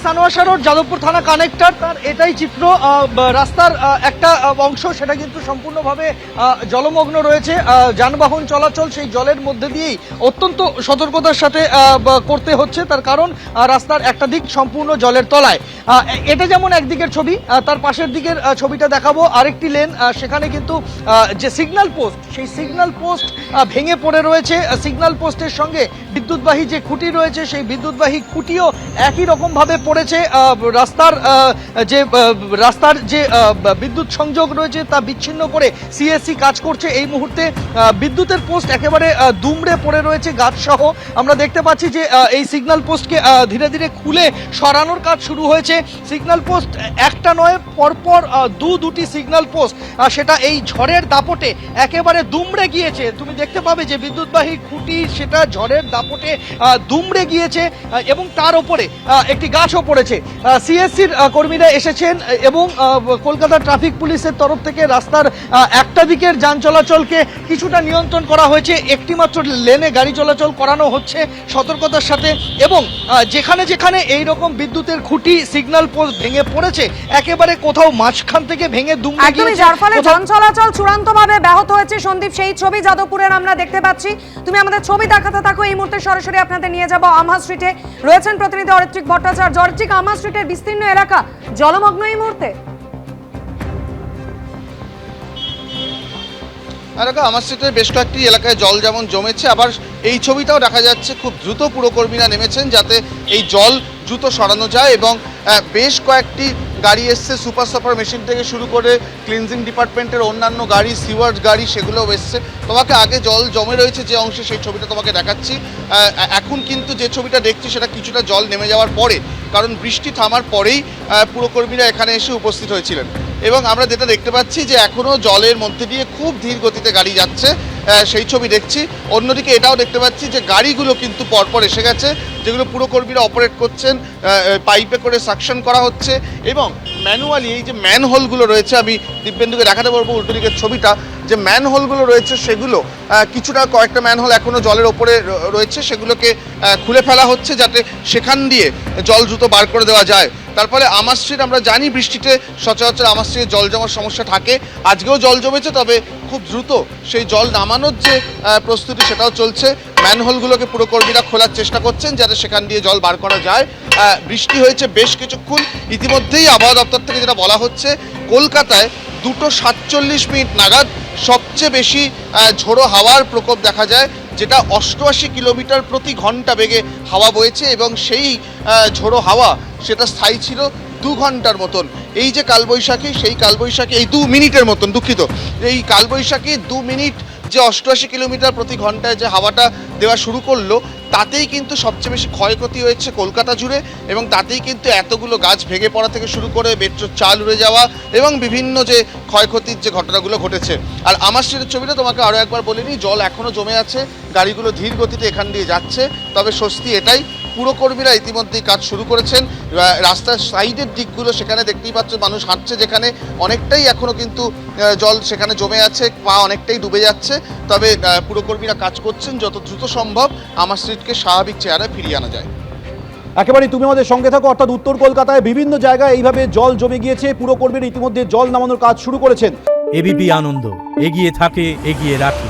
Sanowar road Jadavpur থানা connector, তার এটাই চিত্র। রাস্তার একটা অংশ সেটা কিন্তু সম্পূর্ণভাবে জলমগ্ন রয়েছে। যানবাহন চলাচল সেই জলের মধ্যে দিয়েই অত্যন্ত সতর্কতার সাথে করতে হচ্ছে, তার কারণ রাস্তার একটা দিক সম্পূর্ণ জলের তলায়। এটা যেমন একদিকের ছবি, তার পাশের দিকের ছবিটা দেখাবো আরেকটি লেন। সেখানে কিন্তু যে সিগন্যাল পোস্ট, সেই সিগন্যাল পোস্ট ভেঙে পড়ে রয়েছে। সিগন্যাল পোস্টের সঙ্গে বিদ্যুৎবাহী যে খুঁটি রয়েছে সেই বিদ্যুৎবাহী খুঁটিও একই রকমভাবে পড়েছে। রাস্তার যে বিদ্যুৎ সংযোগ রয়েছে তা বিচ্ছিন্ন করে সিএসসি কাজ করছে। এই মুহূর্তে বিদ্যুতের পোস্ট একেবারে দুমড়ে পড়ে রয়েছে গাছ সহ। আমরা দেখতে পাচ্ছি যে এই সিগন্যাল পোস্টকে ধীরে ধীরে খুলে সরানোর কাজ শুরু হয়েছে। সিগন্যাল পোস্ট একটা নয়, পরপর দুটি সিগন্যাল পোস্ট সেটা এই ঝড়ের দাপটে একেবারে দুমড়ে গিয়েছে। তুমি দেখতে পাবে যে বিদ্যুৎবাহী খুঁটি সেটা ঝড়ের দাপটে দুমড়ে গিয়েছে এবং তার উপরে একটি গাছও পড়েছে। সিএসসির কর্মীরা এসেছেন এবং কলকাতা ট্রাফিক পুলিশের তরফ থেকে রাস্তার একটা দিকের যান চলাচলকে কিছুটা নিয়ন্ত্রণ করা হয়েছে। একটি মাত্র লেনে গাড়ি চলাচল করানো হচ্ছে সতর্কতার সাথে। এবং যেখানে যেখানে এই রকম বিদ্যুতের খুঁটি সিগন্যাল পোস্ট ভেঙে পড়েছে, একেবারে কোথাও মাঝখান থেকে ভেঙে দুমড়ে গিয়েছে, যার ফলে যান চলাচল চূড়ান্তভাবে ব্যাহত হয়েছে। সন্দীপ, সেই ছবি যাদবপুরের আমরা দেখতে পাচ্ছি। তুমি আমাদের ছবি দেখাতে থাকো। এই মুহূর্তে সরাসরি আপনাদের নিয়ে যাব আমহা স্ট্রিটে। রয়েছেন প্রতিনিধি অরিত্রিক ভট্টাচার্য। অরিত্রিক, আমহা স্ট্রিটের বিস্তীর্ণ এলাকা জলমগ্ন এই মুহূর্তে। আমার স্ট্রিটের বেশ কয়েকটি এলাকায় জল যেমন জমেছে, আবার এই ছবিটাও দেখা যাচ্ছে খুব দ্রুত পুরকর্মীরা নেমেছেন যাতে এই জল দ্রুত সরানো যায়। এবং বেশ কয়েকটি গাড়ি এসছে, সুপার সাপার মেশিন থেকে শুরু করে ক্লিনজিং ডিপার্টমেন্টের অন্যান্য গাড়ি, সিওয়ার্স গাড়ি, সেগুলোও এসছে। তোমাকে আগে জল জমে রয়েছে যে অংশে সেই ছবিটা তোমাকে দেখাচ্ছি। এখন কিন্তু যে ছবিটা দেখছি সেটা কিছুটা জল নেমে যাওয়ার পরে, কারণ বৃষ্টি থামার পরেই পুরকর্মীরা এখানে এসে উপস্থিত হয়েছিলেন। এবং আমরা যেটা দেখতে পাচ্ছি যে এখনও জলের মধ্যে দিয়ে খুব ধীর গতিতে গাড়ি যাচ্ছে, সেই ছবি দেখছি। অন্যদিকে এটাও দেখতে পাচ্ছি যে গাড়িগুলো কিন্তু পরপর এসে গেছে, যেগুলো পুরকর্মীরা অপারেট করছেন, পাইপে করে সাকশন করা হচ্ছে। এবং ম্যানুয়ালি এই যে ম্যানহোলগুলো রয়েছে, আমি দিব্যেন্দুকে দেখাতে পারবো উল্টো দিকের ছবিটা, যে ম্যানহোলগুলো রয়েছে সেগুলো কিছুটা কয়েকটা ম্যানহোল এখনও জলের ওপরে রয়েছে, সেগুলোকে খুলে ফেলা হচ্ছে যাতে সেখান দিয়ে জল দ্রুত বার করে দেওয়া যায়। তারপরে আমহা স্ট্রিট, আমরা জানি বৃষ্টিতে সচরাচর আমহা স্ট্রিটে জল জমার সমস্যা থাকে, আজকেও জল জমেছে, তবে খুব দ্রুত সেই জল নামানোর যে প্রস্তুতি সেটাও চলছে। ম্যানহোলগুলোকে পুরকর্মীরা খোলার চেষ্টা করছেন যাতে সেখান দিয়ে জল বার করা যায়। বৃষ্টি হয়েছে বেশ কিছুক্ষণ ইতিমধ্যেই। আবহাওয়া দপ্তর থেকে যেটা বলা হচ্ছে, কলকাতায় 2:47 নাগাদ সবচেয়ে বেশি ঝোড়ো হাওয়ার প্রকোপ দেখা যায়, যেটা 88 কিলোমিটার প্রতি ঘন্টা বেগে হাওয়া বইছে। এবং সেই ঝোড়ো হাওয়া সেটা স্থায়ী ছিল 2 ঘন্টার মতন। এই যে কালবৈশাখী, সেই কালবৈশাখী এই 2 মিনিটের মতন, দুঃখিত, এই কালবৈশাখী 2 মিনিট যে 88 কিলোমিটার প্রতি ঘন্টায় যে হাওয়াটা দেওয়া শুরু করলো, তাতেই কিন্তু সবচেয়ে বেশি ক্ষয়ক্ষতি হয়েছে কলকাতা জুড়ে। এবং তাতেই কিন্তু এতগুলো গাছ ভেঙে পড়া থেকে শুরু করে মেট্রোর চাল উড়ে যাওয়া এবং বিভিন্ন যে ক্ষয়ক্ষতির যে ঘটনাগুলো ঘটেছে। আর আমহা স্ট্রিটের ছবিটা তোমাকে আরও একবার বলিনি, জল এখনও জমে আছে, গাড়িগুলো ধীর গতিতে এখান দিয়ে যাচ্ছে। তবে স্বস্তি এটাই, পুরকর্মীরা ইতিমধ্যেই কাজ শুরু করেছেন। রাস্তার সাইডের দিকগুলো সেখানে দেখতেই পাচ্ছ, মানুষ হাঁটছে যেখানে, অনেকটাই এখনও কিন্তু জল সেখানে জমে আছে, পা অনেকটাই ডুবে যাচ্ছে। তবে পুরকর্মীরা কাজ করছেন যত দ্রুত সম্ভব আমহা স্ট্রিটকে স্বাভাবিক চেহারায় ফিরিয়ে আনা যায়। একেবারেই তুমি আমাদের সঙ্গে থাকো। অর্থাৎ উত্তর কলকাতায় বিভিন্ন জায়গায় এইভাবে জল জমে গিয়েছে, পুরকর্মীরা ইতিমধ্যে জল নামানোর কাজ শুরু করেছেন। এবিপি আনন্দ, এগিয়ে থাকে, এগিয়ে রাখে।